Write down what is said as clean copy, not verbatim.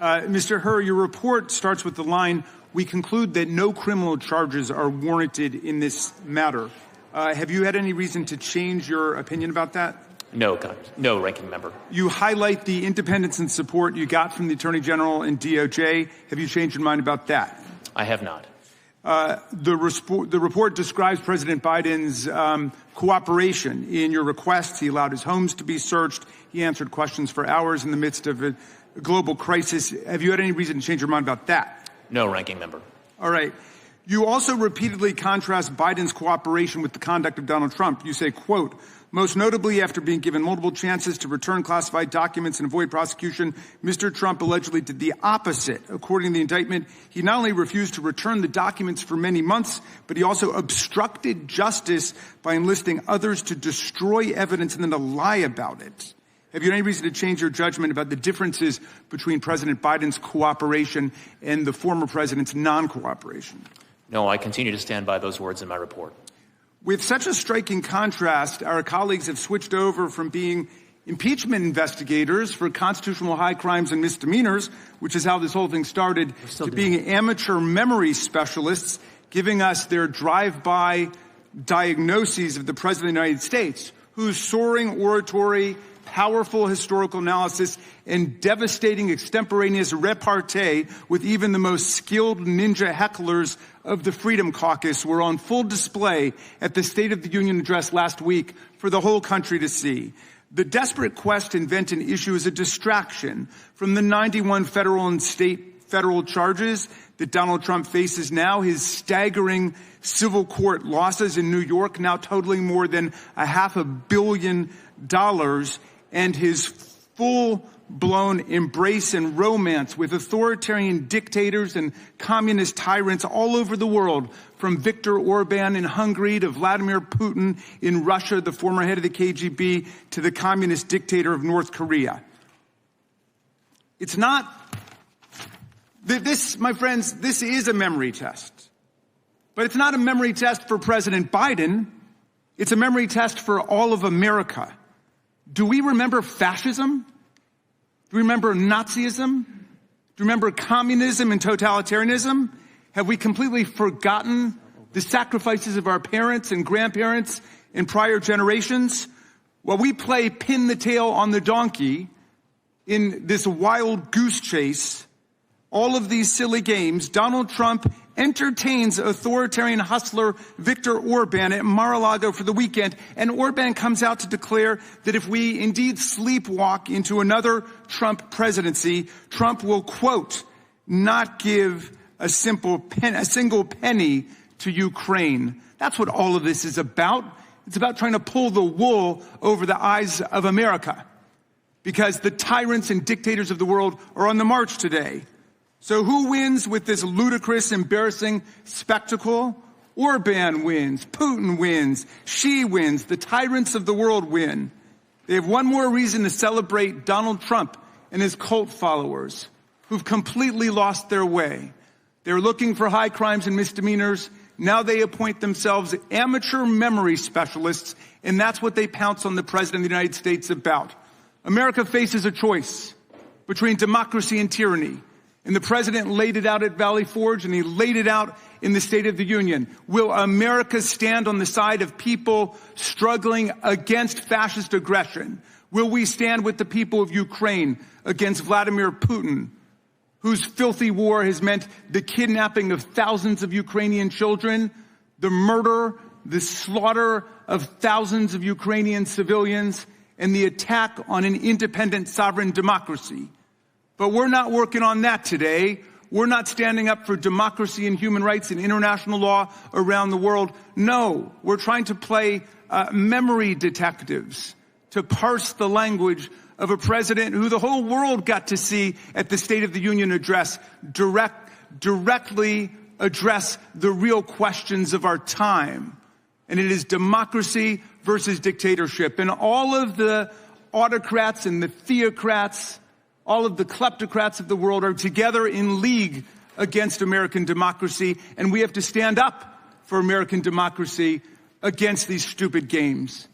Mr. Hur, your report starts with the line, "We conclude that no criminal charges are warranted in this matter." Have you had any reason to change your opinion about that? No, no, Ranking Member. You highlight the independence and support you got from the Attorney General and DOJ. Have you changed your mind about that? I have not. The report describes President Biden's cooperation in your requests. He allowed his homes to be searched. He answered questions for hours in the midst of a global crisis. Have you had any reason to change your mind about that? No, Ranking Member. All right. You also repeatedly contrast Biden's cooperation with the conduct of Donald Trump. You say, quote, "Most notably, after being given multiple chances to return classified documents and avoid prosecution, Mr. Trump allegedly did the opposite. According to the indictment, he not only refused to return the documents for many months, but he also obstructed justice by enlisting others to destroy evidence and then to lie about it." Have you any reason to change your judgment about the differences between President Biden's cooperation and the former president's non-cooperation? No, I continue to stand by those words in my report. With such a striking contrast, our colleagues have switched over from being impeachment investigators for constitutional high crimes and misdemeanors, which is how this whole thing started, to being amateur memory specialists, giving us their drive-by diagnoses of the President of the United States, whose soaring oratory, powerful historical analysis, and devastating extemporaneous repartee with even the most skilled ninja hecklers of the Freedom Caucus were on full display at the State of the Union address last week for the whole country to see. The desperate quest to invent an issue is a distraction from the 91 federal and state federal charges that Donald Trump faces now, his staggering civil court losses in New York now totaling more than $500 million, and his full-blown embrace and romance with authoritarian dictators and communist tyrants all over the world, from Viktor Orban in Hungary to Vladimir Putin in Russia, the former head of the KGB, to the communist dictator of North Korea. It's not, my friends, this is a memory test. But it's not a memory test for President Biden. It's a memory test for all of America. Do we remember fascism? Do we remember Nazism? Do we remember communism and totalitarianism? Have we completely forgotten the sacrifices of our parents and grandparents in prior generations? While we play pin the tail on the donkey in this wild goose chase, all of these silly games, Donald Trump entertains authoritarian hustler Viktor Orban at Mar-a-Lago for the weekend, and Orban comes out to declare that if we indeed sleepwalk into another Trump presidency, Trump will, quote, not give a single penny to Ukraine. That's what all of this is about. It's about trying to pull the wool over the eyes of America, because the tyrants and dictators of the world are on the march today. So who wins with this ludicrous, embarrassing spectacle? Orban wins. Putin wins. Xi wins. The tyrants of the world win. They have one more reason to celebrate Donald Trump and his cult followers, who've completely lost their way. They're looking for high crimes and misdemeanors. Now they appoint themselves amateur memory specialists, and that's what they pounce on the President of the United States about. America faces a choice between democracy and tyranny. And the president laid it out at Valley Forge, and he laid it out in the State of the Union. Will America stand on the side of people struggling against fascist aggression? Will we stand with the people of Ukraine against Vladimir Putin, whose filthy war has meant the kidnapping of thousands of Ukrainian children, the murder, the slaughter of thousands of Ukrainian civilians, and the attack on an independent sovereign democracy? But we're not working on that today. We're not standing up for democracy and human rights and international law around the world. No, we're trying to play memory detectives, to parse the language of a president who the whole world got to see at the State of the Union address directly address the real questions of our time. And it is democracy versus dictatorship. And all of the autocrats and the theocrats, all of the kleptocrats of the world are together in league against American democracy, and we have to stand up for American democracy against these stupid games.